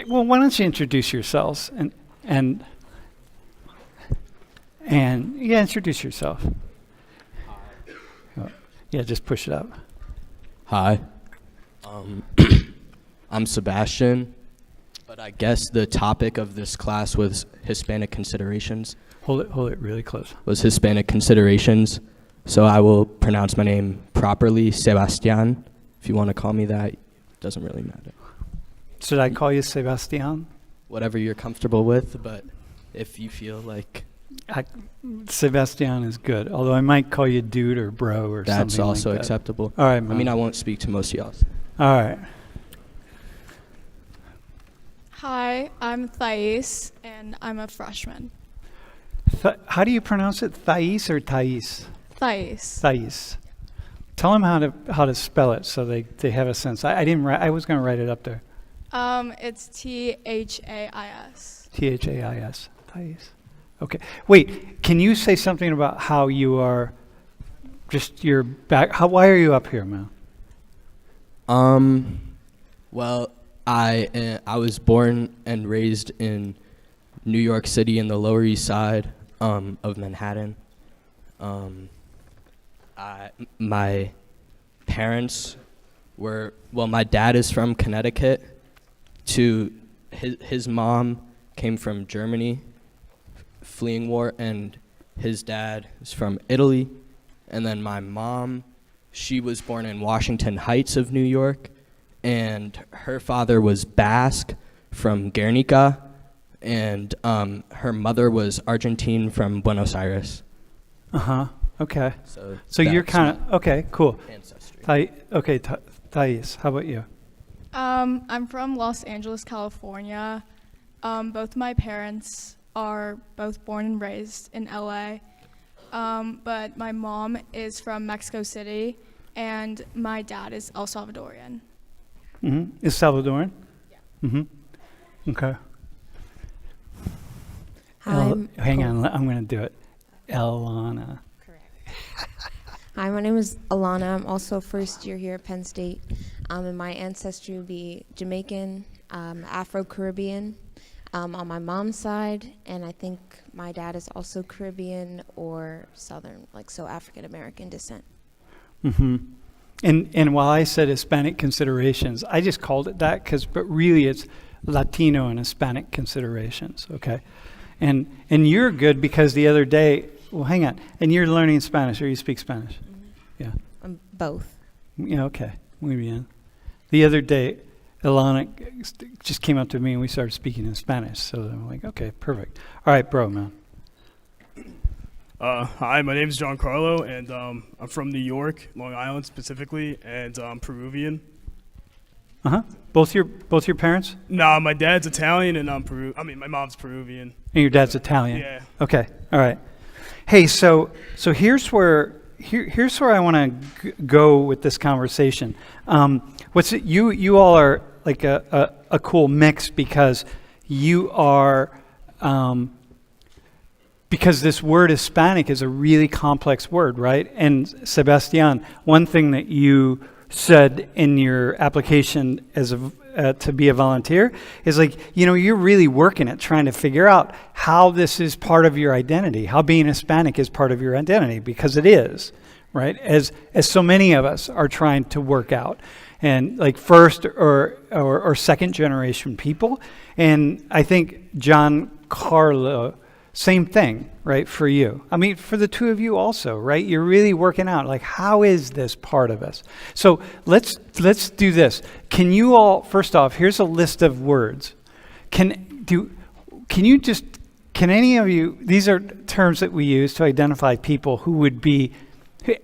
Well, why don't you introduce yourselves and yeah, introduce yourself. Yeah, just push it up. Hi. I'm Sebastian, but I guess the topic of this class was Hispanic considerations. Hold it really close. Was Hispanic considerations. So I will pronounce my name properly, Sebastian. If you want to call me that, it doesn't really matter. Should I call you Sebastian? Whatever you're comfortable with, but if you feel like... Sebastian is good, although I might call you dude or bro or something like that. That's also acceptable. All right, man. I mean, I won't speak to most of y'all. All right. Hi, I'm Thais, and I'm a freshman. How do you pronounce it? Thais or Thais? Thais. Thais. Tell them how to spell it so they have a sense. I didn't write. I was going to write it up there. It's Thais. Thais. Thais. Okay. Wait. Can you say something about how you are? Just your back. Why are you up here, man? Well, I was born and raised in New York City in the Lower East Side of Manhattan. My parents my dad is from Connecticut. His mom came from Germany, fleeing war, and his dad is from Italy. And then my mom, she was born in Washington Heights of New York, and her father was Basque from Guernica, and her mother was Argentine from Buenos Aires. Uh-huh. Okay. So you're that's kind of, okay, cool. ancestry. Thais, how about you? I'm from Los Angeles, California. Both my parents are both born and raised in LA. But my mom is from Mexico City, and my dad is El Salvadorian. Mm-hmm. Is Salvadoran? Yeah. Mm-hmm. Okay. Hang on, I'm going to do it. Elana. Hi, my name is Alana. I'm also first year here at Penn State. And my ancestry would be Jamaican, afro-Caribbean on my mom's side, and I think my dad is also Caribbean or Southern, so African-American descent. Mm-hmm. And while I said Hispanic considerations, I just called it that but really it's Latino and Hispanic considerations, okay? And you're good because the other day, well, hang on, and you're learning Spanish, or you speak Spanish? Mm-hmm. Yeah. Both. Yeah, okay. Muy bien. The other day, Ilana just came up to me and we started speaking in Spanish. So I'm like, okay, perfect. All right, bro, man. Hi, my name is John Carlo, and I'm from New York, Long Island specifically, and I'm Peruvian. Uh-huh. Both your parents? No, my dad's Italian, and my mom's Peruvian. And your dad's Italian? Yeah. Okay, all right. Hey, so here's where I want to go with this conversation. You all are like a cool mix because you are because this word Hispanic is a really complex word, right? And Sebastian, one thing that you said in your application as to be a volunteer is you're really working at trying to figure out how this is part of your identity, how being Hispanic is part of your identity, because it is, right? As so many of us are trying to work out, and first or second generation people. And I think John Carlo, same thing, right, for you. I mean, for the two of you also, right? You're really working out, how is this part of us? So let's do this. Can you all, first off, here's a list of words. Can any of you, these are terms that we use to identify people who would be,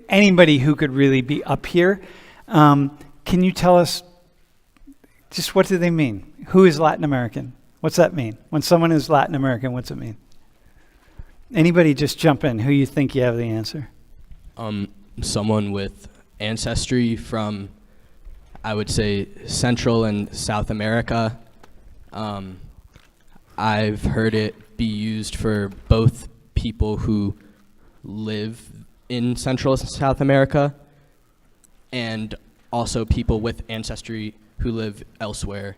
anybody who could really be up here. Can you tell us just what do they mean? Who is Latin American? What's that mean? When someone is Latin American, what's it mean? Anybody just jump in who you think you have the answer. Someone with ancestry from, I would say, Central and South America. I've heard it be used for both people who live in Central and South America and also people with ancestry who live elsewhere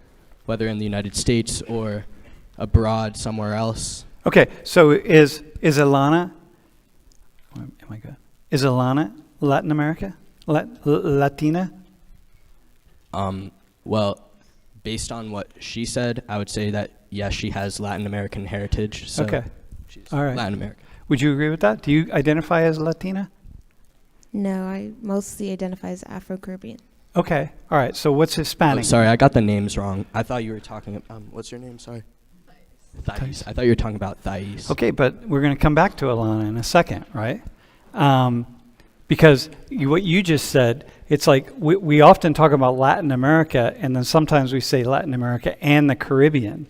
whether in the United States or abroad somewhere else. Okay, so is Alana, am I good? Is Alana Latin America? Latina? Well, based on what she said, I would say that yes, she has Latin American heritage. So Okay. she's All right. Latin American. Would you agree with that? Do you identify as Latina? No, I mostly identify as Afro-Caribbean. Okay, all right, so what's Oh, Hispanic? sorry, I got the names wrong. I thought you were talking. What's your name? Sorry. Thais. Thais. I thought you were talking about Thais. Okay, but we're going to come back to Alana in a second, right? Because what you just said, it's like we often talk about Latin America, and then sometimes we say Latin America and the Caribbean.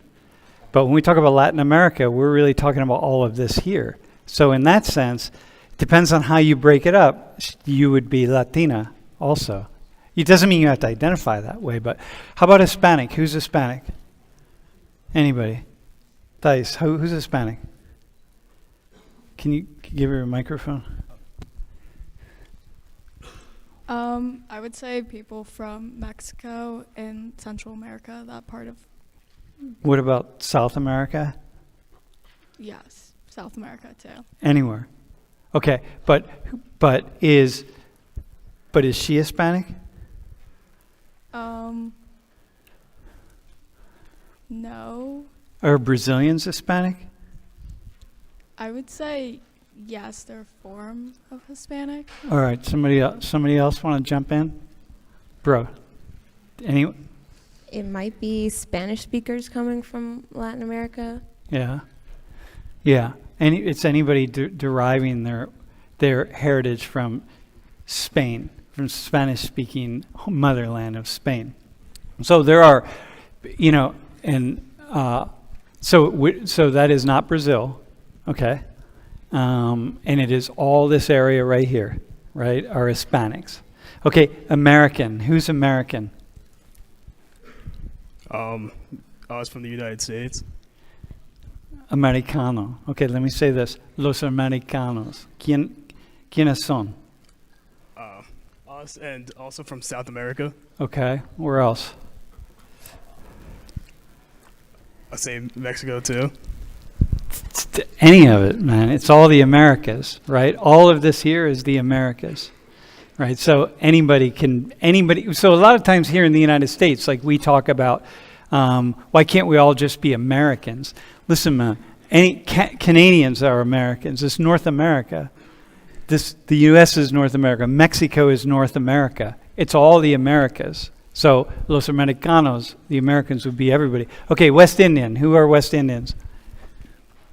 But when we talk about Latin America, we're really talking about all of this here. So in that sense, it depends on how you break it up. You would be Latina also. It doesn't mean you have to identify that way, but how about Hispanic? Who's Hispanic? Anybody? Thais, who's Hispanic? Can you give her a microphone? I would say people from Mexico and Central America, that part of, What about South America? yes, South America too. Anywhere. Okay, but is she Hispanic? No, Are Brazilians Hispanic? I would say yes, they're a form of Hispanic. All right, somebody else want to jump in? Bro, any? It might be Spanish speakers coming from Latin America. Yeah. It's anybody deriving their heritage from Spain, from Spanish-speaking motherland of Spain. So there are, and so that is not Brazil, okay, and it is all this area right here, right, are Hispanics. Okay, American. Who's American? I was from the United States. Americano. Okay, let me say this. Los Americanos. ¿Quiénes son? Us, and also from South America. Okay, where else? I say Mexico too. Any of it, man. It's all the Americas, right? All of this here is the Americas, right? So anybody. So a lot of times here in the United States, like we talk about, why can't we all just be Americans? Listen, man. Canadians are Americans. It's North America. The U.S. is North America. Mexico is North America. It's all the Americas. So Los Americanos, the Americans would be everybody. Okay, West Indian. Who are West Indians?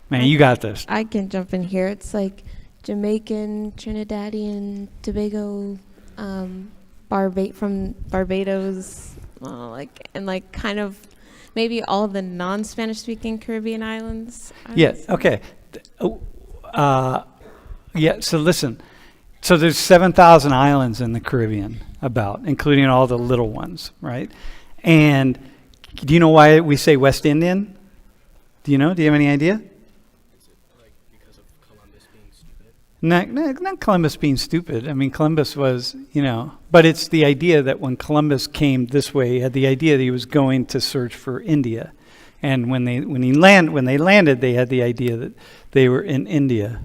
Man, you got this. I can jump in here. It's like Jamaican, Trinidadian, Tobago, from Barbados, kind of maybe all of the non-Spanish speaking Caribbean islands. Yeah, okay. So listen. So there's 7,000 islands in the Caribbean, including all the little ones, right? And do you know why we say West Indian? Do you know? Do you have any idea? Is it like because of Columbus being stupid? Not Columbus being stupid. I mean, Columbus was, but it's the idea that when Columbus came this way, he had the idea that he was going to search for India. And when they landed, they had the idea that they were in India.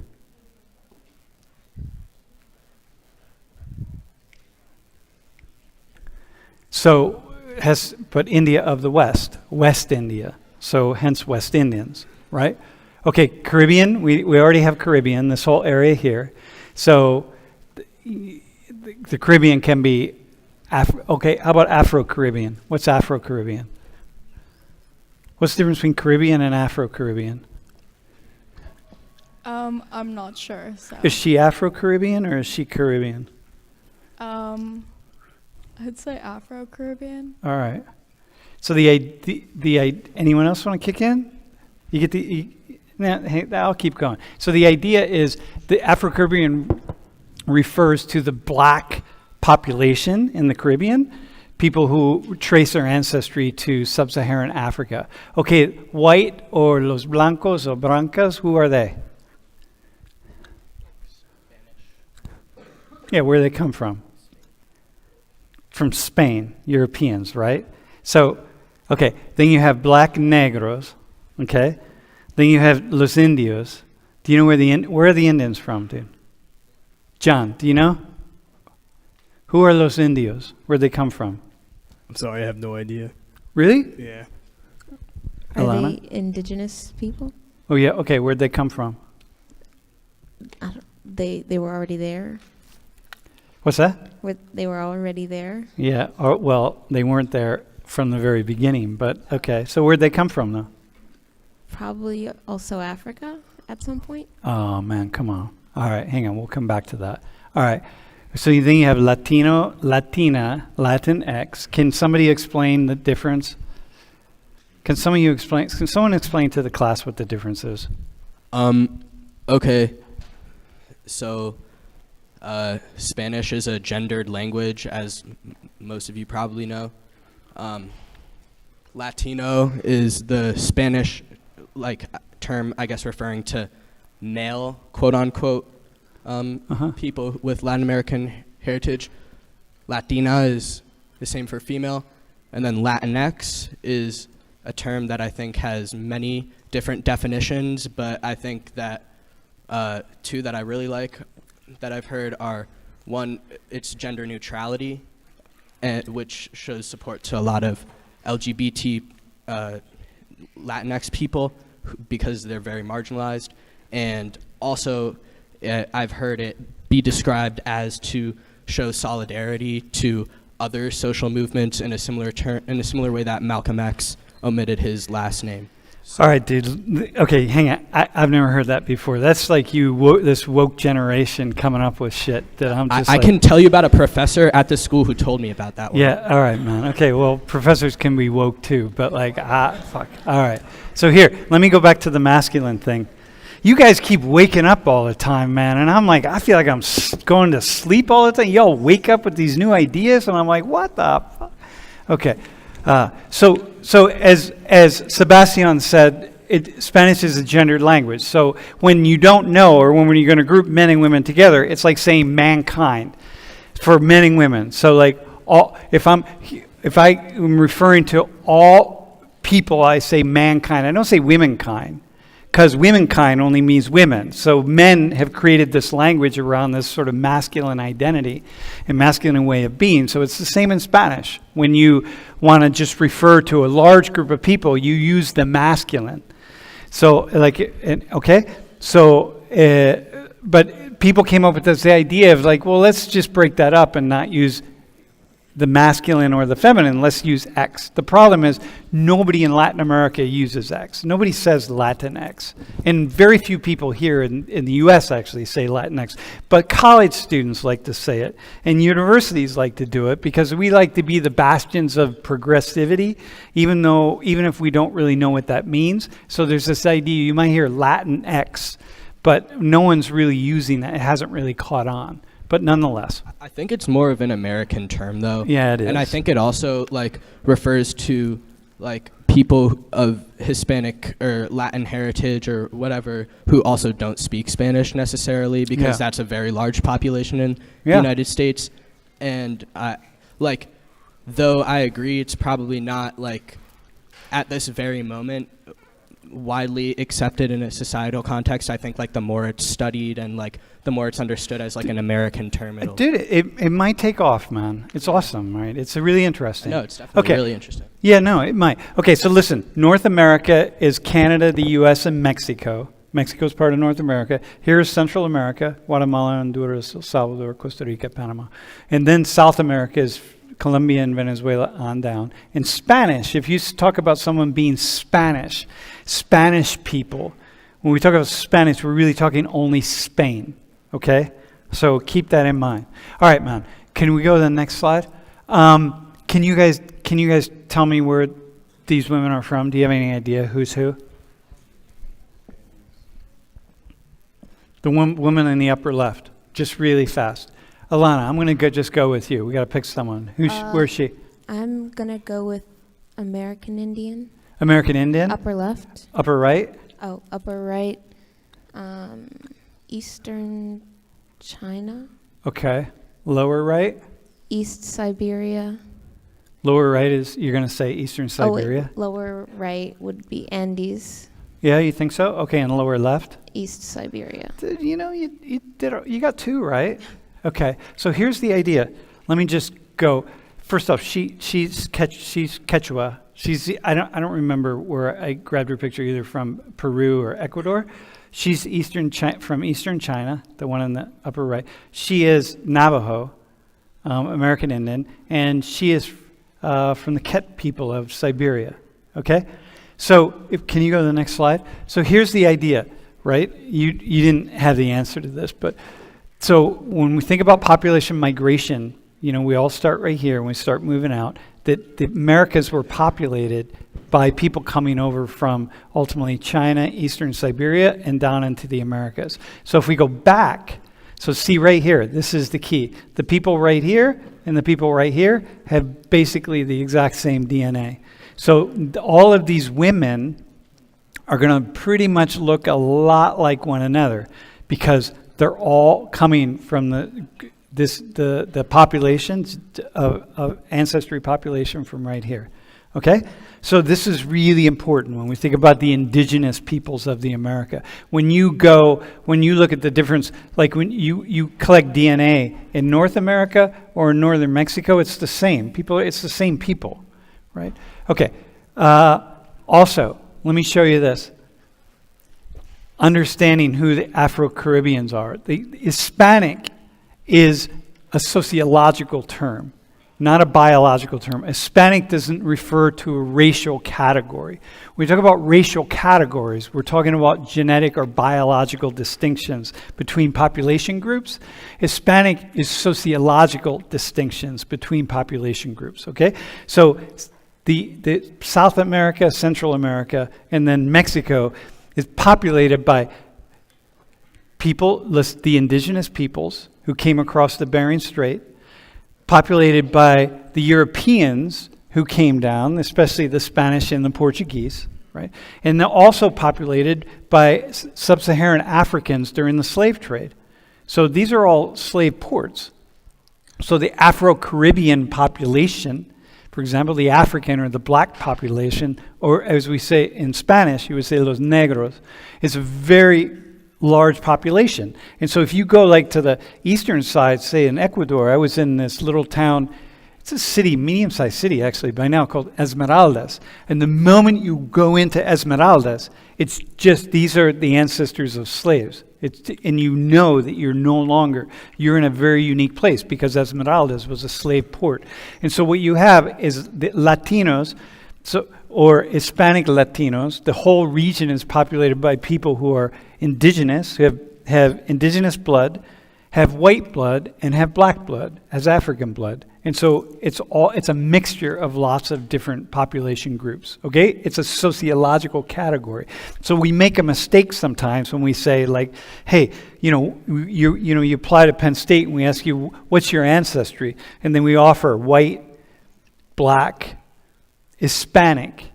So, but India of the West, West India. So hence West Indians, right? Okay, Caribbean, we already have Caribbean, this whole area here. So the Caribbean can be, okay, how about Afro-Caribbean? What's Afro-Caribbean? What's the difference between Caribbean and Afro-Caribbean? I'm not sure. So. Is she Afro-Caribbean or is she Caribbean? I'd say Afro-Caribbean. All right. So anyone else want to kick in? You get I'll keep going. So the idea is the Afro-Caribbean refers to the black population in the Caribbean, people who trace their ancestry to sub-Saharan Africa. Okay, white or los blancos or blancas, who are they? Yeah, where do they come from? From Spain, Europeans, right? So Okay, then you have black negros, okay? Then you have los indios. Do you know where are the Indians from, dude? John, do you know? Who are los indios? Where'd they come from? I'm sorry, I have no idea. Really? Yeah. Are Alana? they indigenous people? Oh yeah, okay, where'd they come from? They were already there. What's that? They were already there. Yeah, well, they weren't there from the very beginning, but okay. So where'd they come from, though? Probably also Africa at some point. Oh, man, come on. All right, hang on. We'll come back to that. All right. So then you have Latino, Latina, Latinx. Can somebody explain the difference? Can someone explain to the class what the difference is? Okay. So, Spanish is a gendered language, as most of you probably know. Latino is the Spanish term, I guess, referring to male, quote unquote, people with Latin American heritage. Latina is the same for female. And then Latinx is a term that I think has many different definitions, but I think that two that I really like that I've heard are, one, it's gender neutrality, which shows support to a lot of LGBT Latinx people because they're very marginalized. And also, I've heard it be described as to show solidarity to other social movements in a similar way that Malcolm X omitted his last name. So. All right, dude. Okay, hang on. I've never heard that before. That's like this woke generation coming up with shit that I'm just I can tell you about a professor at the school who told me about that one. Yeah, all right, man. Okay, well, professors can be woke too, but fuck. All right. So here, let me go back to the masculine thing. You guys keep waking up all the time, man, and I'm like, I feel like I'm going to sleep all the time. Y'all wake up with these new ideas, and I'm like, what the fuck? Okay. So as Sebastian said, Spanish is a gendered language. So when you don't know, or when you're going to group men and women together, it's like saying mankind for men and women. So like if I am referring to all people, I say mankind. I don't say womenkind, because womenkind only means women. So men have created this language around this sort of masculine identity and masculine way of being. So it's the same in Spanish. When you want to just refer to a large group of people, you use the masculine. So but people came up with this idea of like, well, let's just break that up and not use the masculine or the feminine. Let's use X. The problem is nobody in Latin America uses X. Nobody says Latinx. And very few people here in the U.S. actually say Latinx. But college students like to say it. And universities like to do it because we like to be the bastions of progressivity, even if we don't really know what that means. So there's this idea, you might hear Latinx, but no one's really using that. It hasn't really caught on. But nonetheless, I think it's more of an American term, though. Yeah, it is. And I think it also refers to people of Hispanic or Latin heritage or whatever who also don't speak Spanish necessarily, because that's a very large population in the United States. And though I agree, it's probably not at this very moment widely accepted in a societal context. I think the more it's studied and the more it's understood as an American term, it might take off, man. It's awesome, right? It's really interesting. No, it's definitely really interesting. Yeah, no, it might. Okay, so listen, North America is Canada, the U.S., and Mexico. Mexico is part of North America. Here's Central America: Guatemala, Honduras, El Salvador, Costa Rica, Panama. And then South America is Colombia and Venezuela on down. In Spanish, if you talk about someone being Spanish people, when we talk about Spanish, we're really talking only Spain, okay? So keep that in mind. All right, man. Can we go to the next slide? Can you guys tell me where these women are from? Do you have any idea who's who? The woman in the upper left, just really fast. Alana, I'm going to just go with you. We got to pick someone. Where's she? I'm going to go with American Indian. American Indian? Upper left. Upper right? Oh, upper right. Eastern China. Okay. Lower right? East Siberia. Lower right is, you're going to say Eastern Siberia? Lower right would be Andes, Yeah, you think so? Okay, and lower left? East Siberia. You know, you got 2 right. Okay, so here's the idea. Let me just go. First off, she's Quechua. I don't remember where I grabbed her picture, either from Peru or Ecuador. She's from Eastern China, the one in the upper right. She is Navajo, American Indian, and she is from the Ket people of Siberia. Okay, so can you go to the next slide? So here's the idea, right? You didn't have the answer to this, but so when we think about population migration, you know, we all start right here and we start moving out. That the Americas were populated by people coming over from ultimately China, Eastern Siberia, and down into the Americas. So if we go back, so see right here, this is the key. The people right here and the people right here have basically the exact same DNA. So all of these women are going to pretty much look a lot like one another because they're all coming from the populations of ancestry population from right here. Okay? So this is really important when we think about the indigenous peoples of the America. When you look at the difference, like when you collect DNA in North America or in northern Mexico, it's the same. It's the same people, right? Okay. Also, let me show you this. Understanding who the afro-Caribbeans are. The Hispanic is a sociological term, not a biological term. Hispanic doesn't refer to a racial category. When we talk about racial categories, we're talking about genetic or biological distinctions between population groups. Hispanic is sociological distinctions between population groups, okay? So the South America, Central America, and then Mexico is populated by people, the indigenous peoples who came across the Bering Strait, populated by the Europeans who came down, especially the Spanish and the Portuguese, right? And they're also populated by sub-Saharan Africans during the slave trade. So these are all slave ports. So the Afro-Caribbean population, for example, the African or the black population, or as we say in Spanish, you would say los negros, is a very large population. And so if you go like to the eastern side, say in Ecuador, I was in this little town, it's a city, medium-sized city actually by now, called Esmeraldas. And the moment you go into Esmeraldas, it's just, these are the ancestors of slaves. And you know that you're in a very unique place because Esmeraldas was a slave port. And so what you have is the Latinos, or Hispanic Latinos. The whole region is populated by people who are indigenous, who have indigenous blood, have white blood, and have black blood, as African blood. And so it's a mixture of lots of different population groups, okay? It's a sociological category. So we make a mistake sometimes when we say like, hey, you apply to Penn State and we ask you, what's your ancestry? And then we offer white, black, Hispanic,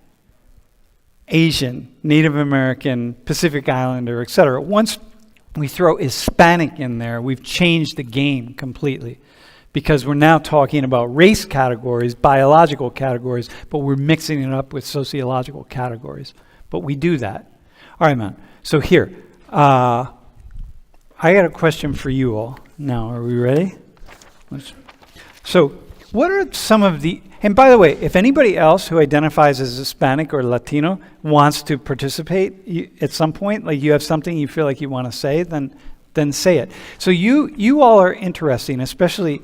Asian, Native American, Pacific Islander, etc. Once we throw Hispanic in there, we've changed the game completely because we're now talking about race categories, biological categories, but we're mixing it up with sociological categories. But we do that. All right, man. So here, I got a question for you all. Now, are we ready? So what are some of the... And by the way, if anybody else who identifies as Hispanic or Latino wants to participate at some point, like you have something you feel like you want to say, then say it. So you all are interesting, especially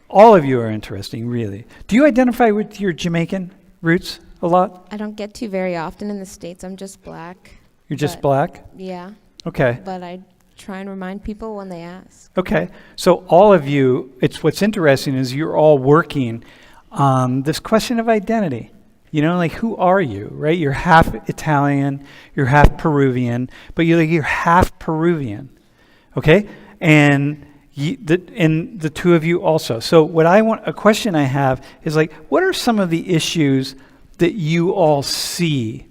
all of you are interesting, really. Do you identify with your Jamaican roots a lot? I don't get to very often in the States. I'm just black. You're just black? Yeah. Okay. But I try and remind people when they ask. Okay. So all of you, what's interesting is you're all working on this question of identity. You know, like who are you, right? You're half Italian, you're half Peruvian, but you're half Peruvian, okay? And the two of you also. So a question I have is like, what are some of the issues that you all see,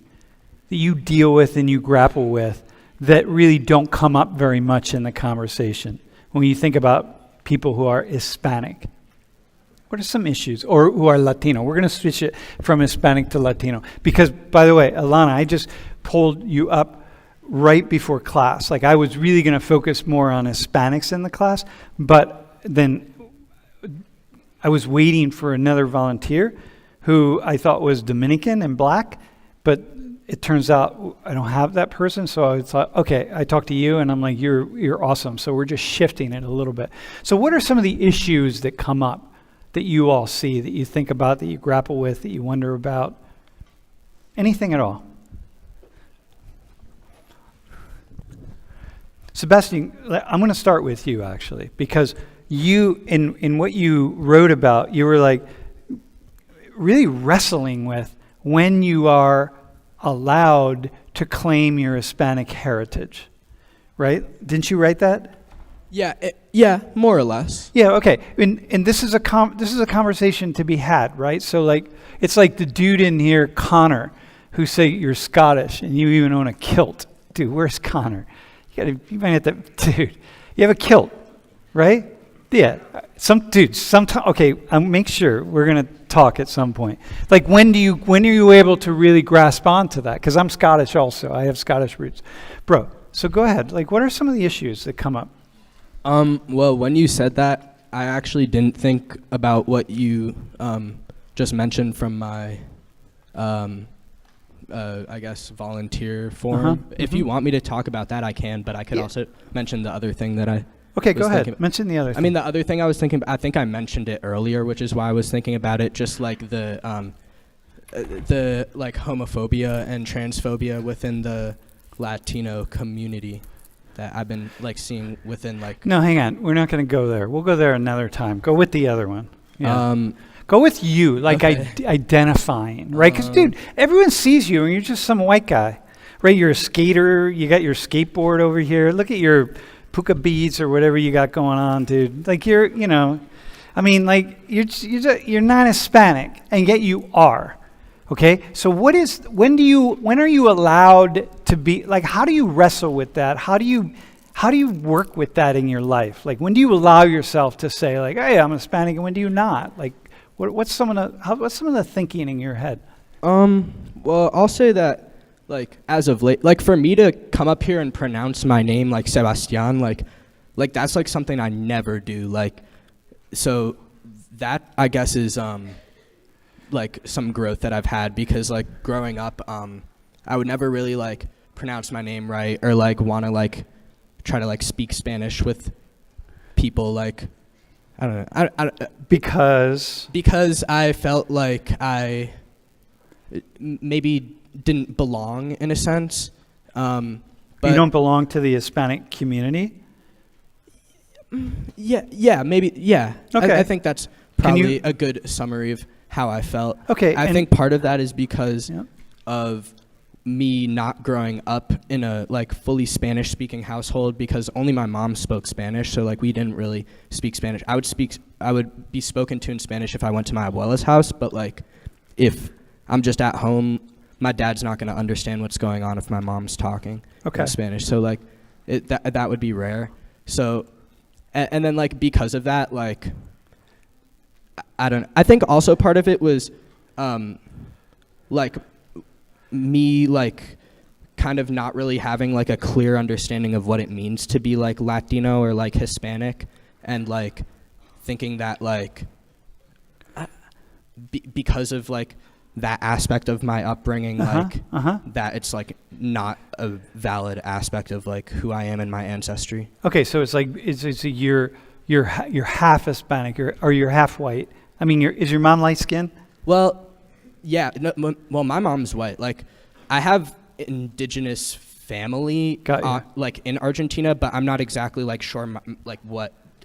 that you deal with and you grapple with, that really don't come up very much in the conversation when you think about people who are Hispanic? What are some issues, or who are Latino? We're going to switch it from Hispanic to Latino. Because, by the way, Alana, I just pulled you up right before class. Like, I was really going to focus more on Hispanics in the class, but then I was waiting for another volunteer who I thought was Dominican and black, but it turns out I don't have that person, so I thought, okay, I talked to you, and I'm like, you're awesome. So we're just shifting it a little bit. So what are some of the issues that come up that you all see, that you think about, that you grapple with, that you wonder about? Anything at all? Sebastian, I'm going to start with you, actually, because you, in what you wrote about, you were like really wrestling with when you are allowed to claim your Hispanic heritage, right? Didn't you write that? Yeah, more or less. Yeah, okay. And this is a conversation to be had, right? So like, it's like the dude in here, Connor, who say you're Scottish and you even own a kilt. Dude, where's Connor? You might have to, dude, you have a kilt, right? Yeah. Okay, I'll make sure we're going to talk at some point. Like, when are you able to really grasp onto that? Because I'm Scottish also. I have Scottish roots. Bro, so go ahead. Like, what are some of the issues that come up? Well, when you said that, I actually didn't think about what you just mentioned from my, I guess, volunteer form. If you want me to talk about that, I can, but I could also mention the other thing that I Okay, go ahead. Mention the other thing. I mean, the other thing I was thinking, I think I mentioned it earlier, which is why I was thinking about it, just like the like homophobia and transphobia within the Latino community that I've been like seeing within like. No, hang on. We're not going to go there. We'll go there another time. Go with the other one. Yeah. Go with you, like okay. Identifying, right? Because, dude, everyone sees you and you're just some white guy, right? You're a skater. You got your skateboard over here. Look at your puka beads or whatever you got going on, dude. Like, you're, I mean, like, you're not Hispanic, and yet you are. Okay? So when are you allowed to be, like, how do you wrestle with that? How do you work with that in your life? Like, when do you allow yourself to say, like, hey, I'm Hispanic, and when do you not? Like, what's some of the thinking in your head? Well, I'll say that, like, as of late, like, for me to come up here and pronounce my name like Sebastian, like that's like something I never do. Like, so that, I guess, is like some growth that I've had, because like growing up, I would never really like pronounce my name right, or like want to like try to like speak Spanish with people. Like, I don't know. Because I felt like I maybe didn't belong in a sense. But you don't belong to the Hispanic community? Yeah, maybe, yeah. Okay. I think that's probably a good summary of how I felt. Okay. I think part of that is because yeah. of me not growing up in a like fully Spanish speaking household, because only my mom spoke Spanish, so like we didn't really speak Spanish. I would be spoken to in Spanish if I went to my abuela's house, but like if I'm just at home, my dad's not going to understand what's going on if my mom's talking in Spanish. So like that would be rare. So and then like because of that, like I think also part of it was like me like kind of not really having like a clear understanding of what it means to be like Latino or like Hispanic, and like thinking that like because of like that aspect of my upbringing, that it's like not a valid aspect of like who I am and my ancestry. Okay, so it's like you're half Hispanic or you're half white. I mean, is your mom light skinned? Well, yeah. No, well, my mom's white. Like, I have indigenous family, like in Argentina, but I'm not exactly like sure like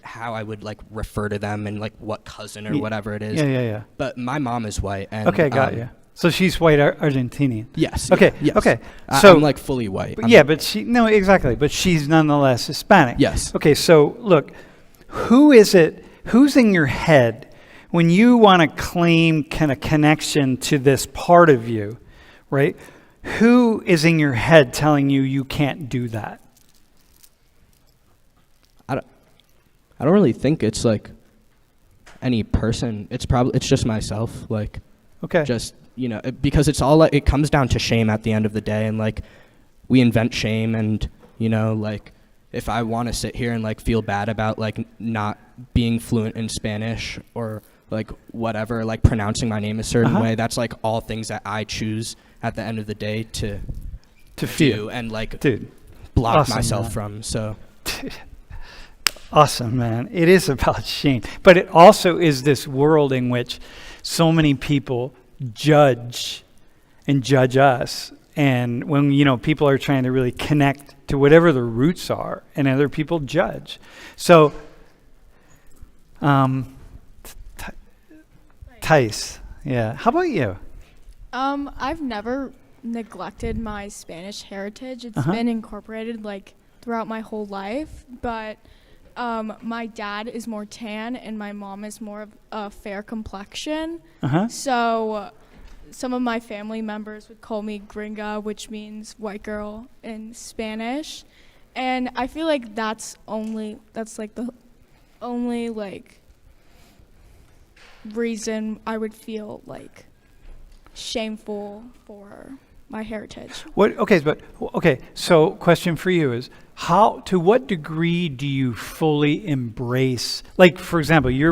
how I would like refer to them and like what cousin or whatever it is. Yeah. But my mom is white. And, okay, got you. So she's white Argentinian. Yes. Okay. Yes. Okay. So I'm like fully white. But exactly. But she's nonetheless Hispanic. Yes. Okay. So look, who's in your head when you want to claim kind of connection to this part of you, right? Who is in your head telling you can't do that? I don't really think it's like, any person. It's just myself. Like, Okay. just, because it's all like, it comes down to shame at the end of the day, and like we invent shame, and like if I want to sit here and like feel bad about like not being fluent in Spanish or like whatever, like pronouncing my name a certain way, that's like all things that I choose at the end of the day to feel do and like dude. block Awesome, myself man. from. So Awesome, man. It is about shame, but it also is this world in which so many people judge us. And when, people are trying to really connect to whatever the roots are, and other people judge. So, Tice, yeah. How about you? I've never neglected my Spanish heritage. It's been incorporated like throughout my whole life, but my dad is more tan and my mom is more of a fair complexion. So some of my family members would call me gringa, which means white girl in Spanish. And I feel like that's like the only like reason I would feel like shameful for my heritage. So question for you is, to what degree do you fully embrace, like, for example, you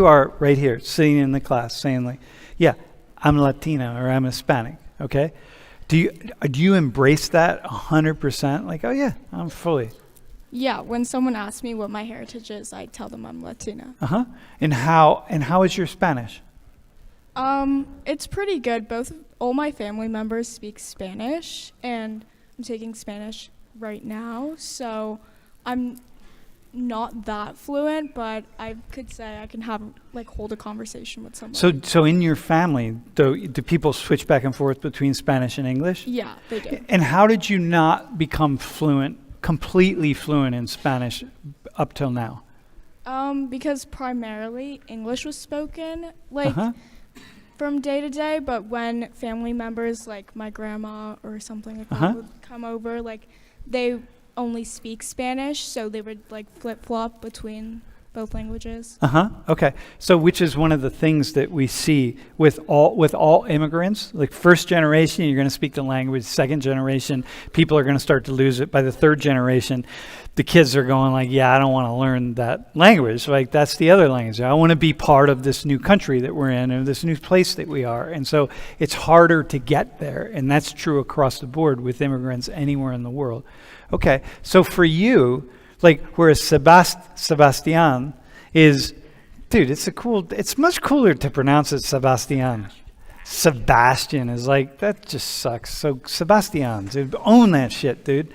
are right here sitting in the class saying like, yeah, I'm Latina or I'm Hispanic, okay? Do you embrace that 100%? Like, oh yeah, I'm fully. Yeah, when someone asks me what my heritage is, I tell them I'm Latina. And how is your Spanish? It's pretty good. All my family members speak Spanish, and I'm taking Spanish right now, so I'm not that fluent, but I could say I can hold a conversation with someone. So in your family, do people switch back and forth between Spanish and English? Yeah, they do. And how did you not become completely fluent in Spanish up till now? Because primarily English was spoken, from day to day, but when family members like my grandma or something like that would come over, like they only speak Spanish, so they would like flip-flop between both languages. Okay. So which is one of the things that we see with all immigrants, like first generation, you're going to speak the language. Second generation, people are going to start to lose it. By the third generation, the kids are going like, yeah, I don't want to learn that language. Like that's the other language. I want to be part of this new country that we're in, or this new place that we are. And so it's harder to get there. And that's true across the board with immigrants anywhere in the world. Okay. So for you, like, whereas Sebastian is, dude, it's much cooler to pronounce it Sebastian. Sebastian is like, that just sucks. So Sebastian, dude, own that shit, dude.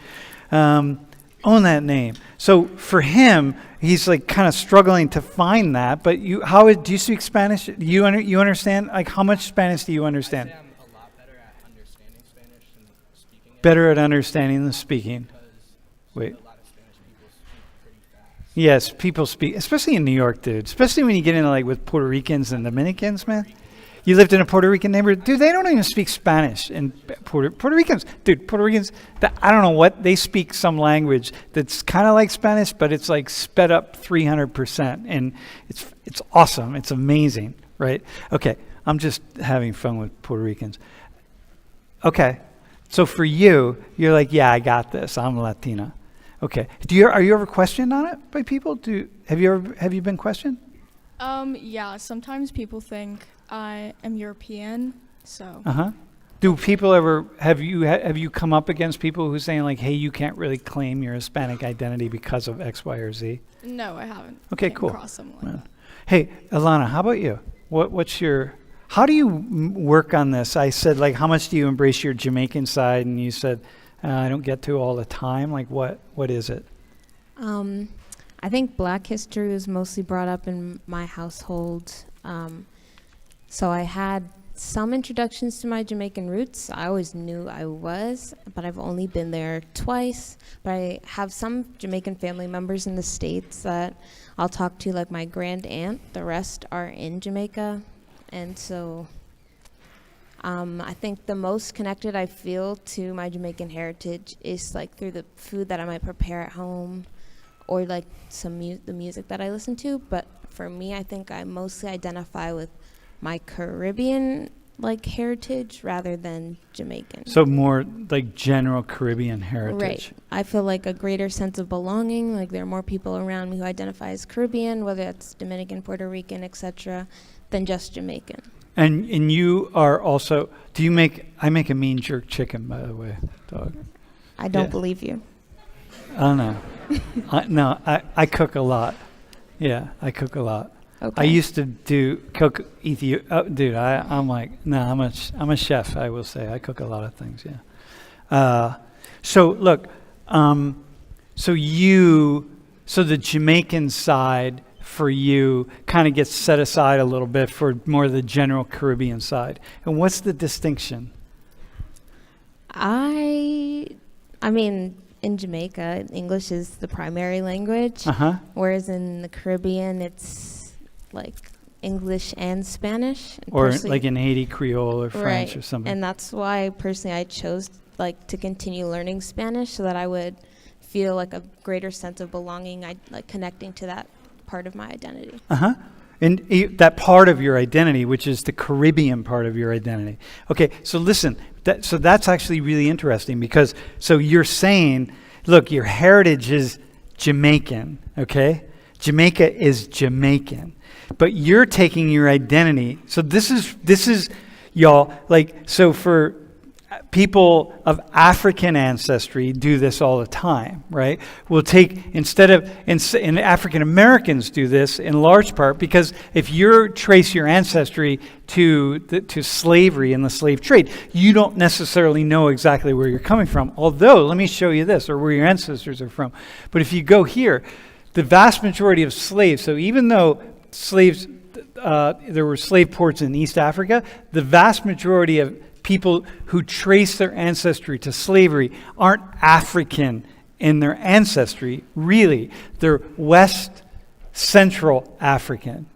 Own that name. So for him, he's like kind of struggling to find that. But do you speak Spanish? You understand? Like, how much Spanish do you understand? I'd say I'm a lot better at understanding Spanish than speaking it. Better at understanding than speaking. Wait. Yes, people speak, especially in New York, dude. Especially when you get into like with Puerto Ricans and Dominicans, man. You lived in a Puerto Rican neighborhood, dude. They don't even speak Spanish. And Puerto Ricans, I don't know what they speak. Some language that's kind of like Spanish, but it's like sped up 300%, and it's awesome. It's amazing, right? Okay, I'm just having fun with Puerto Ricans. Okay, so for you, you're like, yeah, I got this. I'm Latina. Okay. Are you ever questioned on it by people? Have you been questioned? Yeah. Sometimes people think I am European, so. Do people ever have you come up against people who saying like, hey, you can't really claim your Hispanic identity because of X, Y, or Z? No, I haven't. Okay, cool. Across someone like that. Hey, Alana, how about you? How do you work on this? I said like, how much do you embrace your Jamaican side? And you said, I don't get to all the time. Like, what is it? I think Black history was mostly brought up in my household. So I had some introductions to my Jamaican roots. I always knew I was, but I've only been there twice. But I have some Jamaican family members in the States that I'll talk to, like my grand aunt. The rest are in Jamaica. And so I think the most connected I feel to my Jamaican heritage is like through the food that I might prepare at home, or like the music that I listen to. But for me, I think I mostly identify with my Caribbean like heritage rather than Jamaican. So more like general Caribbean heritage. Right. I feel like a greater sense of belonging. Like there are more people around me who identify as Caribbean, whether that's Dominican, Puerto Rican, etc., than just Jamaican. And you are also, I make a mean jerk chicken, by the way, dog. I don't Yeah. believe you. I don't know. I cook a lot. Yeah, I cook a lot. Okay. I used to cook Ethiopia. Oh, dude, I'm like, no, I'm a chef. I will say I cook a lot of things. Yeah. So look, so the Jamaican side for you kind of gets set aside a little bit for more the general Caribbean side. And what's the distinction? I mean, in Jamaica, English is the primary language, whereas in the Caribbean, it's like English and Spanish. And Or like in Haiti, Creole or French right. or something. And that's why personally I chose like to continue learning Spanish so that I would feel like a greater sense of belonging, like connecting to that part of my identity. And that part of your identity, which is the Caribbean part of your identity. Okay, so listen, so that's actually really interesting because, so you're saying, look, your heritage is Jamaican, okay? Jamaica is Jamaican. But you're taking your identity. So this is y'all, like, so for people of African ancestry do this all the time, right? We'll take, and African Americans do this in large part because if you trace your ancestry to slavery and the slave trade, you don't necessarily know exactly where you're coming from. Although, let me show you this, or where your ancestors are from. But if you go here, the vast majority of slaves, so even though slaves, there were slave ports in East Africa, the vast majority of people who trace their ancestry to slavery aren't African in their ancestry, really. They're West Central African.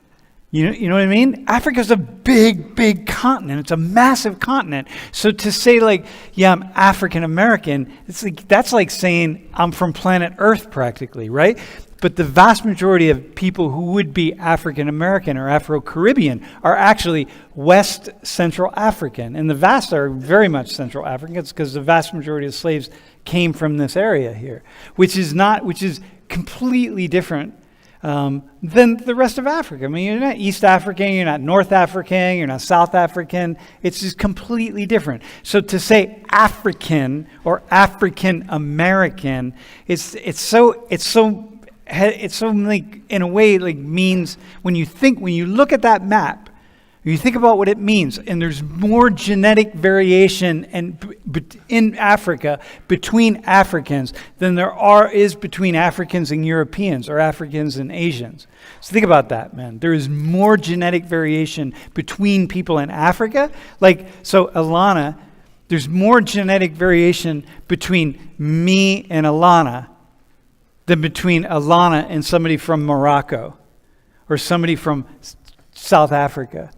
You know what I mean? Africa's a big, big continent. It's a massive continent. So to say like, yeah, I'm African American, that's like saying I'm from planet Earth practically, right? But the vast majority of people who would be African American or Afro-Caribbean are actually West Central African. And the vast are very much Central Africans because the vast majority of slaves came from this area here, which is completely different than the rest of Africa. I mean, you're not East African, you're not North African, you're not South African. It's just completely different. So to say African or African American, it's so like in a way like means when you look at that map, you think about what it means, and there's more genetic variation in Africa between Africans than there is between Africans and Europeans or Africans and Asians. So think about that, man. There is more genetic variation between people in Africa. Like, so Alana, there's more genetic variation between me and Alana than between Alana and somebody from Morocco or somebody from South Africa.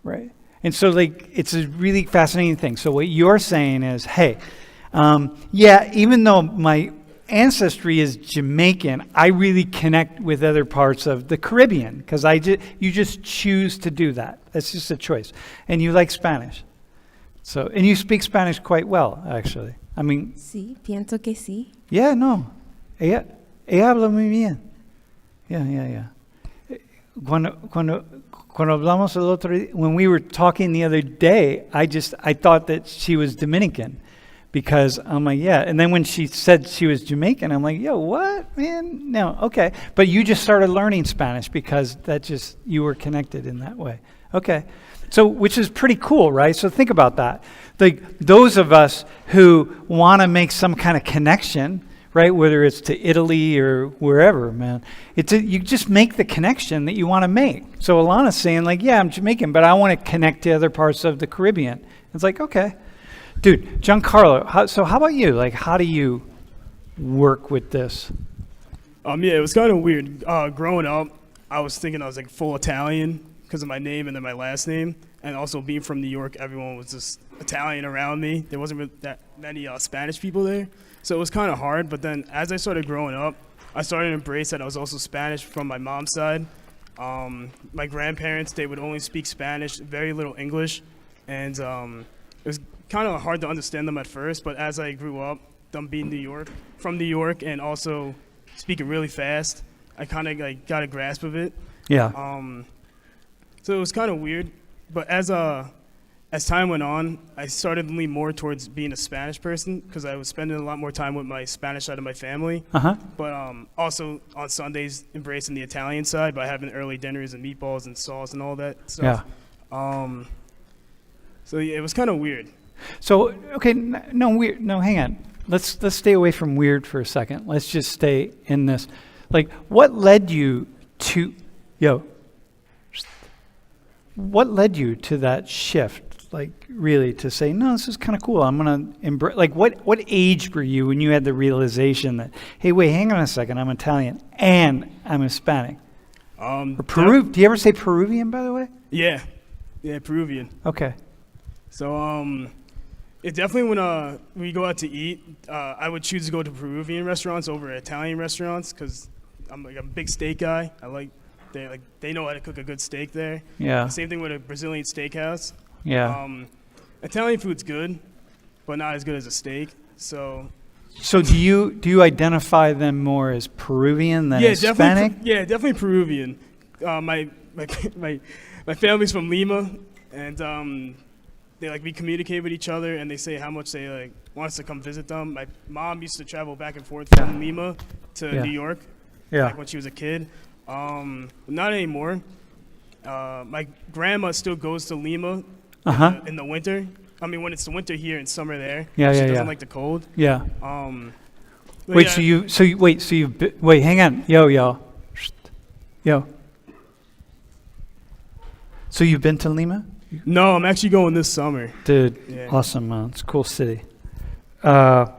Right. And so like, it's a really fascinating thing. So what you're saying is, hey, yeah, even though my ancestry is Jamaican, I really connect with other parts of the Caribbean because you just choose to do that. That's just a choice. And you like Spanish. So, and you speak Spanish quite well, actually. I mean. Sí, pienso que sí. Yeah, no. Ella habla muy bien. Yeah. Cuando hablamos el otro día, when we were talking the other day, I thought that she was Dominican because I'm like, yeah. And then when she said she was Jamaican, I'm like, yo, what, man? No, okay. But you just started learning Spanish because you were connected in that way. Okay. So, which is pretty cool, right? So think about that. Like those of us who want to make some kind of connection, right? Whether it's to Italy or wherever, man. You just make the connection that you want to make. So Alana's saying like, yeah, I'm Jamaican, but I want to connect to other parts of the Caribbean. It's like, okay. Dude, Giancarlo, how about you? Like, how do you work with this? Yeah, it was kind of weird. Growing up, I was thinking I was like full Italian because of my name and then my last name. And also being from New York, everyone was just Italian around me. There wasn't really that many Spanish people there. So it was kind of hard, but then as I started growing up, I started to embrace that I was also Spanish from my mom's side. My grandparents, they would only speak Spanish, very little English, and it was kind of hard to understand them at first. But as I grew up, them being from New York, and also speaking really fast, I kind of like got a grasp of it. Yeah. So it was kind of weird, but as time went on, I started to lean more towards being a Spanish person because I was spending a lot more time with my Spanish side of my family. But also on Sundays, embracing the Italian side by having early dinners and meatballs and sauce and all that stuff. Yeah. So yeah, it was kind of weird. So okay, no weird. No, hang on. Let's stay away from weird for a second. Let's just stay in this. Like, what led you to, what led you to that shift? Like, really, to say, no, this is kind of cool. I'm gonna embrace. Like, what age were you when you had the realization that, hey, wait, hang on a second, I'm Italian and I'm Hispanic? Or Peru? Do you ever say Peruvian, by the way? Yeah, Peruvian. Okay. So it definitely when we go out to eat, I would choose to go to Peruvian restaurants over Italian restaurants because I'm a big steak guy. They know how to cook a good steak there. Yeah. Same thing with a Brazilian steakhouse. Yeah. Italian food's good, but not as good as a steak. So do you identify them more as Peruvian than Hispanic? Definitely Peruvian. My family's from Lima, and we communicate with each other, and they say how much they want us to come visit them. My mom used to travel back and forth from Lima to New York, when she was a kid. Not anymore. My grandma still goes to Lima in the winter. I mean, when it's the winter here and summer there. She doesn't like the cold. Yeah. Wait, hang on. Yo. So you've been to Lima? No, I'm actually going this summer. Dude, awesome, man. It's a cool city. Okay,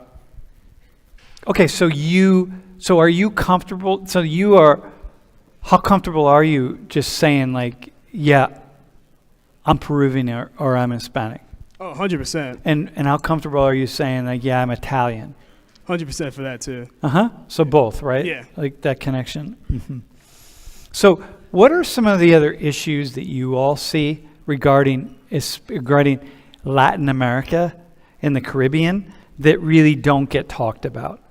so are you comfortable? How comfortable are you just saying I'm Peruvian or I'm Hispanic? Oh, 100%. And how comfortable are you saying I'm Italian? 100% for that too. So both, right? Yeah. Like that connection. Mm-hmm. So what are some of the other issues that you all see regarding Latin America and the Caribbean that really don't get talked about?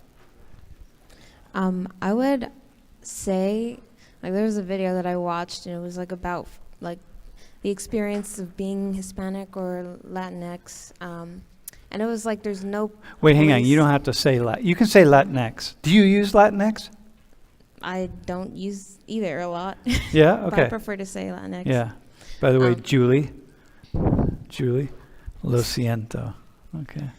I would say, there was a video that I watched, and it was about the experience of being Hispanic or Latinx, and it was there's no. Wait, hang on. You don't have to say Latin. You can say Latinx. Do you use Latinx? I don't use either a lot. Yeah. Okay. But I prefer to say Latinx. Yeah. By the way, Julie, lo siento. Okay.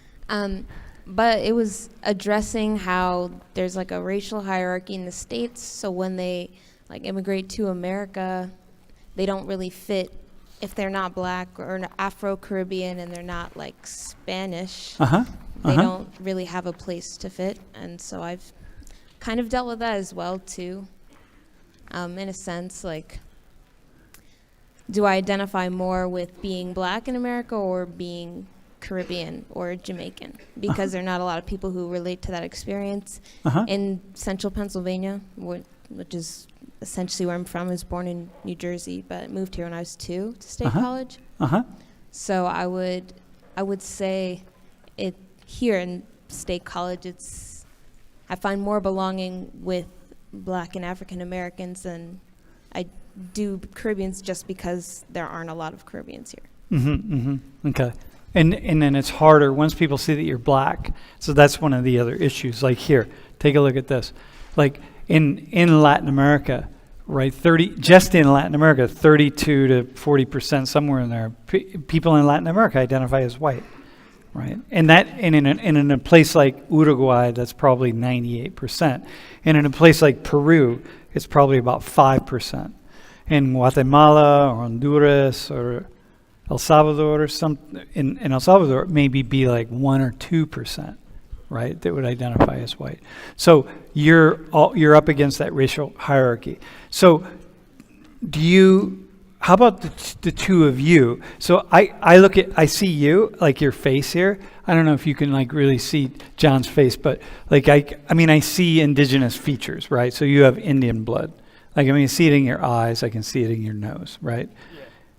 But it was addressing how there's a racial hierarchy in the States. So when they immigrate to America, they don't really fit if they're not black or afro-Caribbean and they're not Spanish. They don't really have a place to fit. And so I've kind of dealt with that as well too. In a sense, do I identify more with being black in America or being Caribbean or Jamaican? Because there are not a lot of people who relate to that experience. In central Pennsylvania, which is essentially where I'm from. I was born in New Jersey, but moved here when I was 2 to State College. So I would say it here in State College, I find more belonging with black and African Americans than I do Caribbeans, just because there aren't a lot of Caribbeans here. Okay. And then it's harder once people see that you're black. So that's one of the other issues. Here, take a look at this. In Latin America, right? Just in Latin America, 32 to 40%, somewhere in there, people in Latin America identify as white, right? And in a place like Uruguay, that's probably 98%. And in a place like Peru, it's probably about 5%. In Guatemala or Honduras or El Salvador or in El Salvador, it maybe be 1 or 2%, right, that would identify as white. So you're up against that racial hierarchy. So how about the two of you? So I see you, your face here. I don't know if you can really see John's face, but I see indigenous features, right? So you have Indian blood. Like, I mean, I see it in your eyes. I can see it in your nose, right?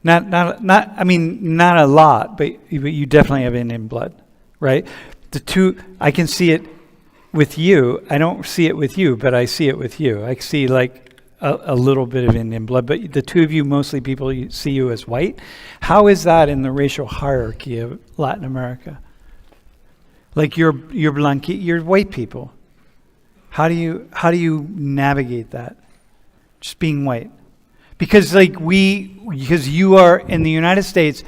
Yeah. Not a lot, but you definitely have Indian blood, right? I can see it with you. I don't see it with you, but I see it with you. I see like a little bit of Indian blood, but the two of you, mostly people see you as white. How is that in the racial hierarchy of Latin America? Like you're white people. How do you navigate that? Just being white. Because because you are in the United States,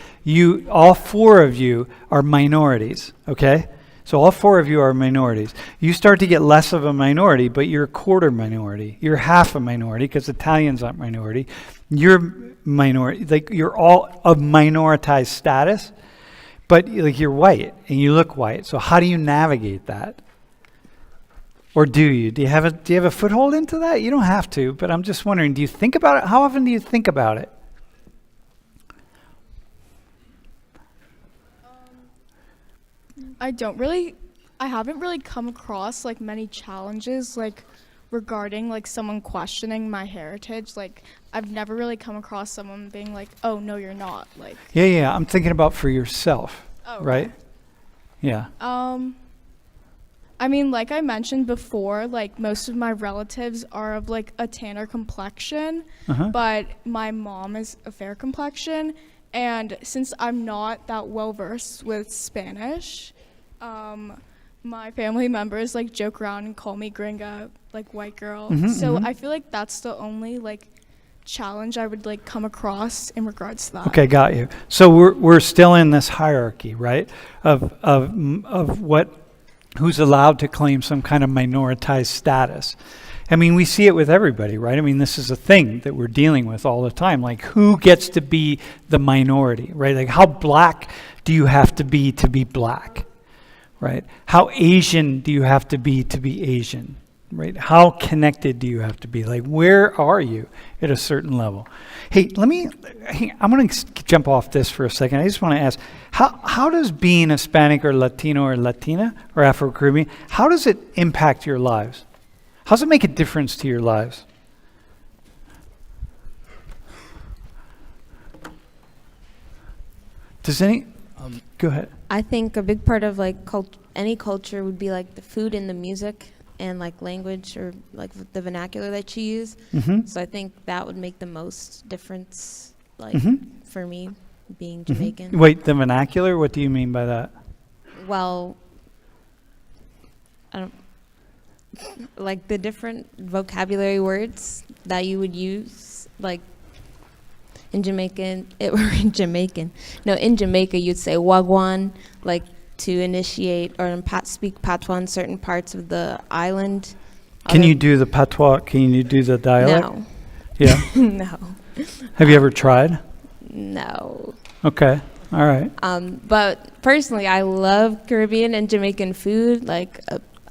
all four of you are minorities, okay? So all four of you are minorities. You start to get less of a minority, but you're a quarter minority. You're half a minority because Italians aren't minority. You're minority, like you're all of minoritized status, but like you're white and you look white. So how do you navigate that? Or do you? Do you have a foothold into that? You don't have to, but I'm just wondering, do you think about it? How often do you think about it? I haven't really come across like many challenges like regarding like someone questioning my heritage. Like I've never really come across someone being like, "Oh, no, you're not." Like Yeah, I'm thinking about for yourself, right? Okay. Yeah. I mean, like I mentioned before, like most of my relatives are of like a tanner complexion, but my mom is a fair complexion, and since I'm not that well versed with Spanish, my family members like joke around and call me gringa, like white girl. So I feel like that's the only like challenge I would like come across in regards to that. Okay, got you. So we're still in this hierarchy, right? Of who's allowed to claim some kind of minoritized status. I mean, we see it with everybody, right? I mean, this is a thing that we're dealing with all the time. Like, who gets to be the minority, right? Like, how black do you have to be black, right? How Asian do you have to be Asian, right? How connected do you have to be? Like, where are you at a certain level? Hey, I'm going to jump off this for a second. I just want to ask, how does being Hispanic or Latino or Latina or Afro-Caribbean, how does it impact your lives? How does it make a difference to your lives? Go ahead. I think a big part of like any culture would be like the food and the music and like language or like the vernacular that you use. So I think that would make the most difference, like for me being Jamaican. Wait, the vernacular? What do you mean by that? Well, I don't like the different vocabulary words that you would use, like in Jamaica you'd say wagwan, like to initiate or speak patois in certain parts of the island. Can you do the patois? Can you do the dialect? No. Yeah. No. Have you ever tried? No. Okay. All right. But personally, I love Caribbean and Jamaican food. Like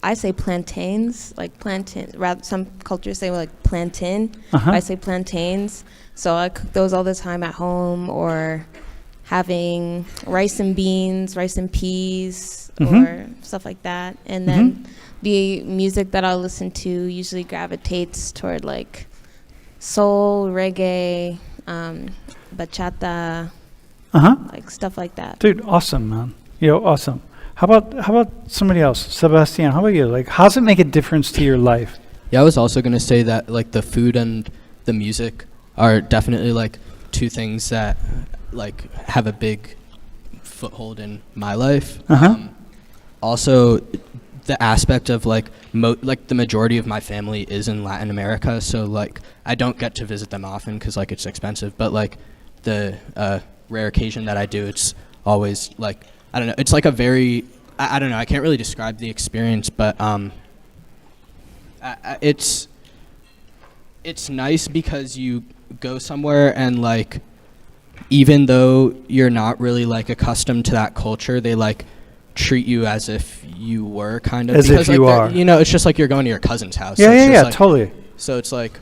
I say plantains, like plantain. Rather, some cultures say like plantain. I say plantains. So I cook those all the time at home, or having rice and beans, rice and peas, or stuff like that. And then the music that I'll listen to usually gravitates toward like soul, reggae, bachata, like stuff like that. Dude, awesome, man. Awesome. How about somebody else? Sebastian, how about you? Like, how does it make a difference to your life? Yeah, I was also going to say that like the food and the music are definitely like two things that like have a big foothold in my life. Also, the aspect of like the majority of my family is in Latin America, so like I don't get to visit them often because like it's expensive. But like the rare occasion that I do, it's always like I don't know. It's like a very I don't know. I can't really describe the experience, but it's nice because you go somewhere and like even though you're not really like accustomed to that culture, they like treat you as if you were kind of as because, if you like, are. It's just like you're going to your cousin's house. Yeah, like, totally. So it's like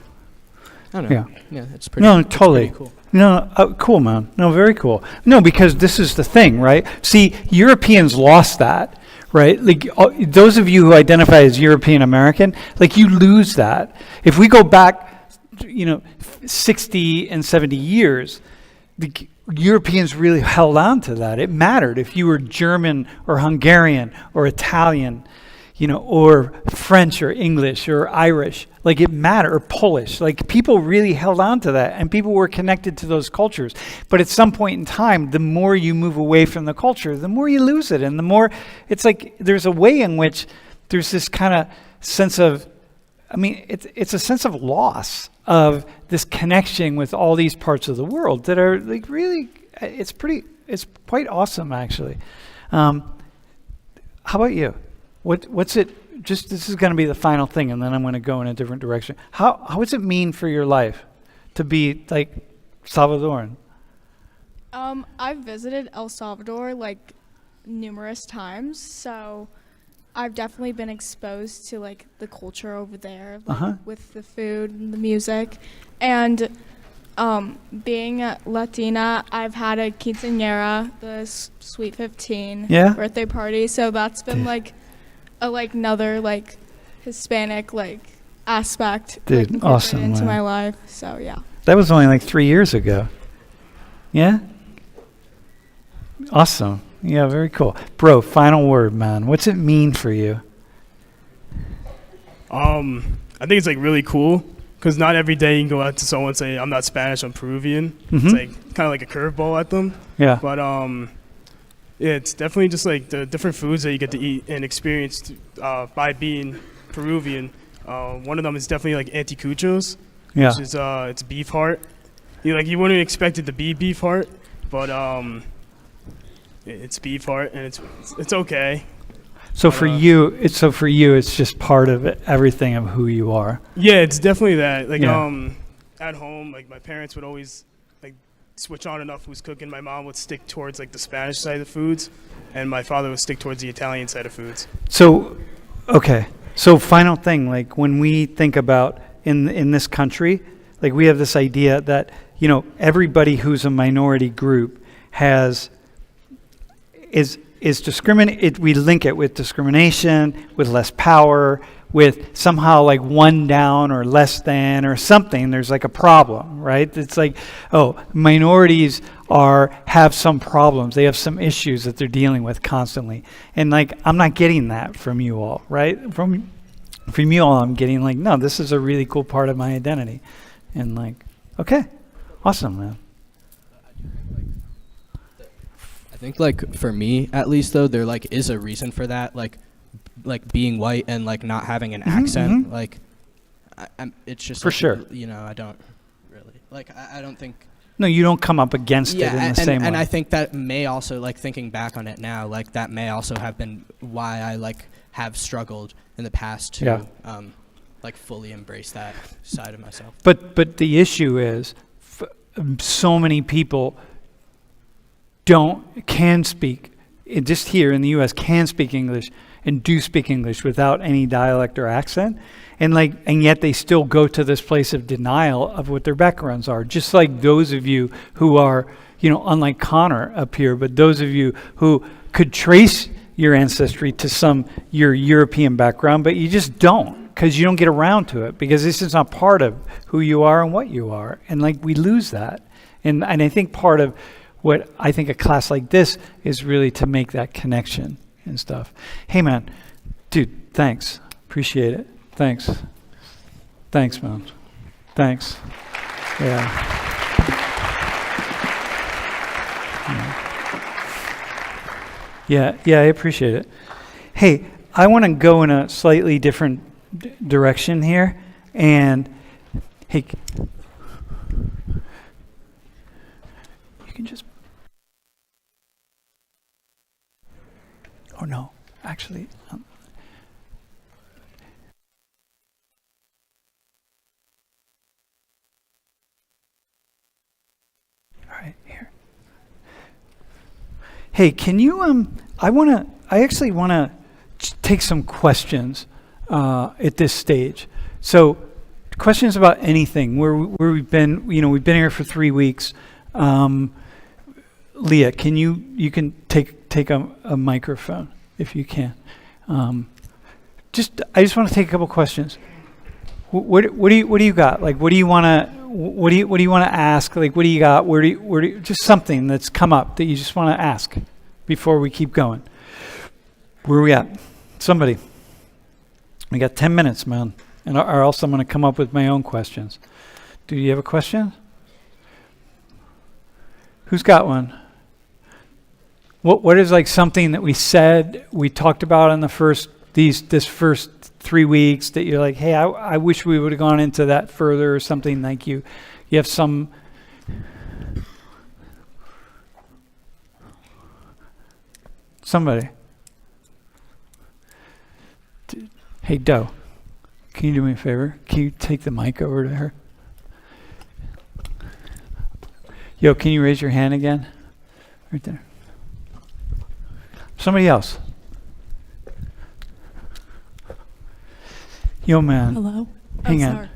I don't know. Yeah, it's pretty. No, totally. It's pretty cool. No, cool, man. No, very cool. No, because this is the thing, right? See, Europeans lost that, right? Like those of you who identify as European American, like you lose that. If we go back 60 and 70 years, the Europeans really held on to that. It mattered if you were German or Hungarian or Italian, or French or English or Irish. Like, it mattered, or Polish. Like, people really held on to that, and people were connected to those cultures. But at some point in time, the more you move away from the culture, the more you lose it, and the more it's like there's a way in which there's this kind of sense of, it's a sense of loss of this connection with all these parts of the world that are like really, it's quite awesome, actually. How about you? What's it? Just, this is going to be the final thing, and then I'm going to go in a different direction. How does it mean for your life to be like Salvadoran? I've visited El Salvador like numerous times, so I've definitely been exposed to like the culture over there, like, with the food and the music, and being Latina, I've had a quinceañera, the Sweet 15 birthday party, so that's been like another like Hispanic like aspect awesome into my life. So yeah. That was only like 3 years ago. Yeah? Awesome. Yeah, very cool. Bro, final word, man. What's it mean for you? I think it's like really cool because not every day you can go out to someone and say, I'm not Spanish, I'm Peruvian. It's like kind of like a curveball at them. Yeah. But yeah, it's definitely just like the different foods that you get to eat and experience by being Peruvian. One of them is definitely like anticuchos, which is it's beef heart. You wouldn't expect it to be beef heart, but it's beef heart and it's okay. So for you, it's just part of everything of who you are. Yeah, it's definitely that. Like at home, like my parents would always like switch on and off who's cooking. My mom would stick towards like the Spanish side of foods, and my father would stick towards the Italian side of foods. So, okay. So final thing, like when we think about in this country, like we have this idea that, everybody who's a minority group is discriminate. We link it with discrimination, with less power, with somehow like one down or less than or something. There's like a problem, right? It's like, minorities have some problems. They have some issues that they're dealing with constantly. And like, I'm not getting that from you all, right? From you all, I'm getting like, no, this is a really cool part of my identity. And like, okay, awesome, man. I think like for me at least though, there like is a reason for that, like being white and like not having an accent. Like it's just for like, sure, I don't really like, I don't think. No, you don't come up against it in the same way. And I think that may also, like thinking back on it now, like that may also have been why I like have struggled in the past to like fully embrace that side of myself. But the issue is so many people can speak, just here in the U.S., can speak English and do speak English without any dialect or accent, and yet they still go to this place of denial of what their backgrounds are. Just like those of you who are, unlike Connor up here, but those of you who could trace your ancestry to your European background, but you just don't, because you don't get around to it, because this is not part of who you are and what you are, and like we lose that, and I think part of what I think a class like this is really to make that connection and stuff. Hey man, dude, thanks. Appreciate it. Thanks, man. Thanks. Yeah, I appreciate it. Hey, I want to go in a slightly different direction here, and hey, you can just. Oh no, actually. All right, here. Hey, can you I actually want to take some questions at this stage. So, questions about anything where we've been, we've been here for 3 weeks. Leah, can you can take a microphone if you can. I just want to take a couple questions. What do you got? Like, what do you want to ask? Like, what do you got? Where do you, just something that's come up that you just want to ask before we keep going? Where are we at? Somebody. We got 10 minutes, man. Or else I'm going to come up with my own questions. Do you have a question? Who's got one? What is like something that we said, we talked about in this first 3 weeks that you're like, hey, I wish we would have gone into that further or something like you have some. Somebody. Hey, Doe, can you do me a favor? Can you take the mic over to her? Yo, can you raise your hand again? Right there. Somebody else. Yo, man. Hello? Hang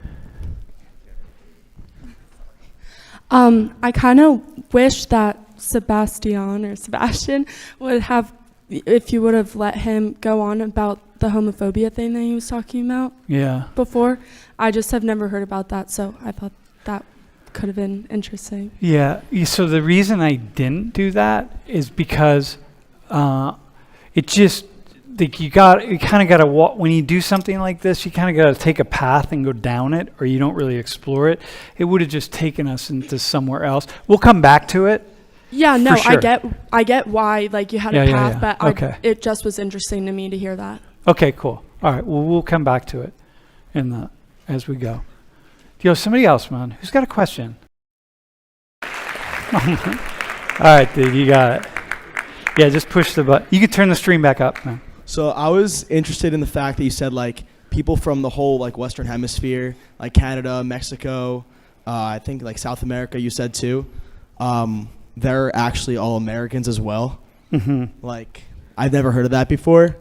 on. I kind of wish that Sebastian would have, if you would have let him go on about the homophobia thing that he was talking about before. I just have never heard about that, so I thought that could have been interesting. Yeah, so the reason I didn't do that is because it just, like you kind of got to walk, when you do something like this, you kind of got to take a path and go down it, or you don't really explore it. It would have just taken us into somewhere else. We'll come back to it. Yeah, no, sure. I get why like you had a path, but okay. It just was interesting to me to hear that. Okay, cool. All right, well, we'll come back to it as we go. Yo, somebody else, man. Who's got a question? All right, dude, you got it. Yeah, just push the button. You can turn the stream back up, man. So I was interested in the fact that you said like people from the whole like Western Hemisphere, like Canada, Mexico, I think like South America. You said too. They're actually all Americans as well. Mm-hmm. Like I've never heard of that before.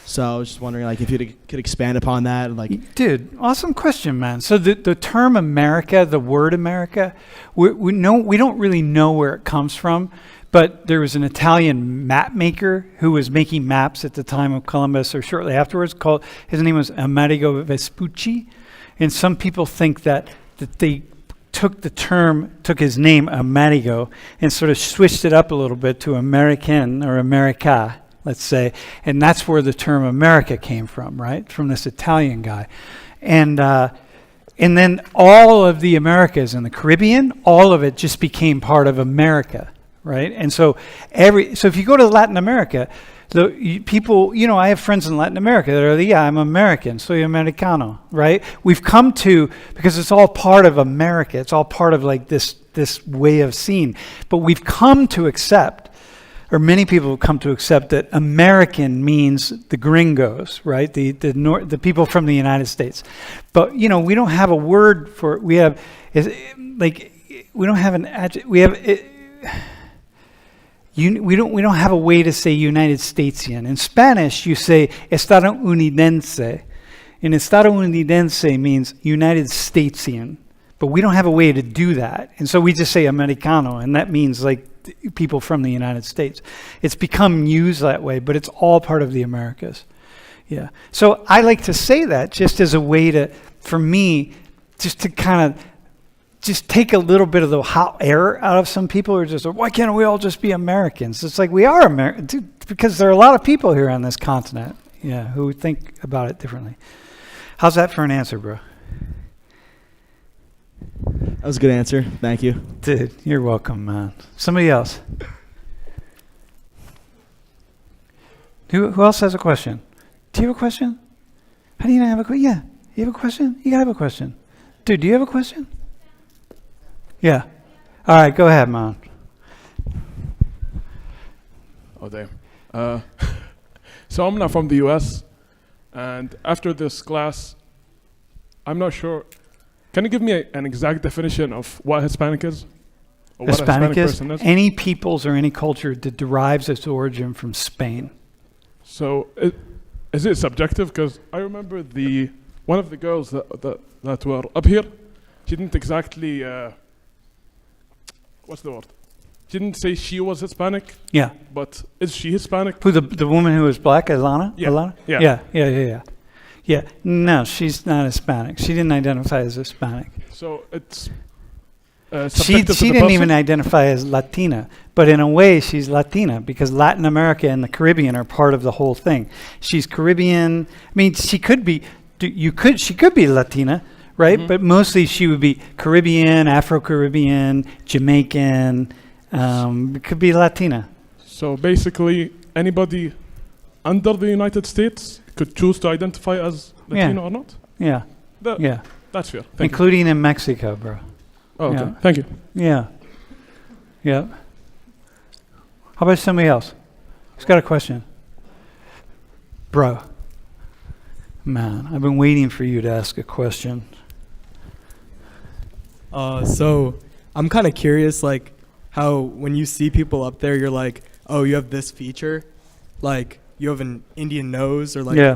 So I was just wondering, like, if you could expand upon that, like. Dude, awesome question, man. So the term America, the word America, we don't really know where it comes from, but there was an Italian map maker who was making maps at the time of Columbus or shortly afterwards. His name was Amerigo Vespucci, and some people think that they took his name Amerigo and sort of switched it up a little bit to American or America, let's say, and that's where the term America came from, right? From this Italian guy. And then all of the Americas in the Caribbean, all of it just became part of America, right? And so if you go to Latin America, people, I have friends in Latin America that are, I'm American, soy americano, right? We've come to, because it's all part of America, it's all part of like this way of seeing, but we've come to accept, or many people have come to accept, that American means the gringos, right? The people from the United States. But we don't have a word for it. We don't have an adjective. We don't have a way to say United Statesian. In Spanish, you say estadounidense, and estadounidense means United Statesian. But we don't have a way to do that, and so we just say Americano, and that means like people from the United States. It's become used that way, but it's all part of the Americas. Yeah. So I like to say that just as a way for me, just to kind of just take a little bit of the hot air out of some people who are just, why can't we all just be Americans? It's like we are Americans, because there are a lot of people here on this continent, who think about it differently. How's that for an answer, bro? That was a good answer. Thank you. Dude, you're welcome, man. Somebody else. Who else has a question? Do you have a question? How do you not have a question? Yeah. You have a question? You gotta have a question. Dude, do you have a question? Yeah. All right, go ahead, man. Oh, damn. So I'm not from the U.S., and after this class, I'm not sure. Can you give me an exact definition of what Hispanic is? Or what Hispanic a Hispanic person is? Any peoples or any culture that derives its origin from Spain. So is it subjective? Because I remember one of the girls that were up here, she didn't exactly, what's the word? She didn't say she was Hispanic. Yeah. But is she Hispanic? Who, the woman who was black, Alana? Yeah. Alana? Yeah. Yeah. Yeah, no, she's not Hispanic. She didn't identify as Hispanic. So it's She subjective to the didn't even person? identify as Latina, but in a way she's Latina because Latin America and the Caribbean are part of the whole thing. She's Caribbean. I mean, she could be. She could be Latina, right? Mhm. But mostly she would be Caribbean, Afro-Caribbean, Jamaican. It could be Latina. So basically, anybody under the United States could choose to identify as Latino or not? Yeah, That- yeah, That's fair. Thank you. including in Mexico, bro. Oh, okay. yeah. Thank you. Yeah, yeah. How about somebody else? Who's got a question? Bro. Man, I've been waiting for you to ask a question. So I'm kind of curious, like, how when you see people up there, you're like, oh, you have this feature, like you have an Indian nose, or like, Yeah.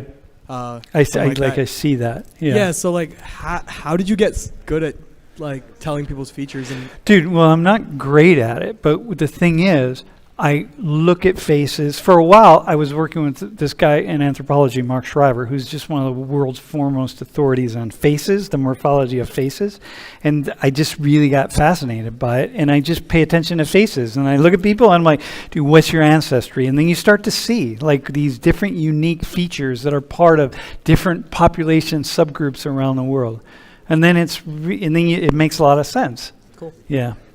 I something see, I that. see that. Yeah. Yeah. So like, how did you get good at like telling people's features? And Dude, well, I'm not great at it, but the thing is, I look at faces. For a while, I was working with this guy in anthropology, Mark Shriver, who's just one of the world's foremost authorities on faces, the morphology of faces. And I just really got fascinated by it. And I just pay attention to faces. And I look at people, and I'm like, dude, what's your ancestry? And then you start to see like these different unique features that are part of different population subgroups around the world. And then it makes a lot of sense. Cool. Yeah.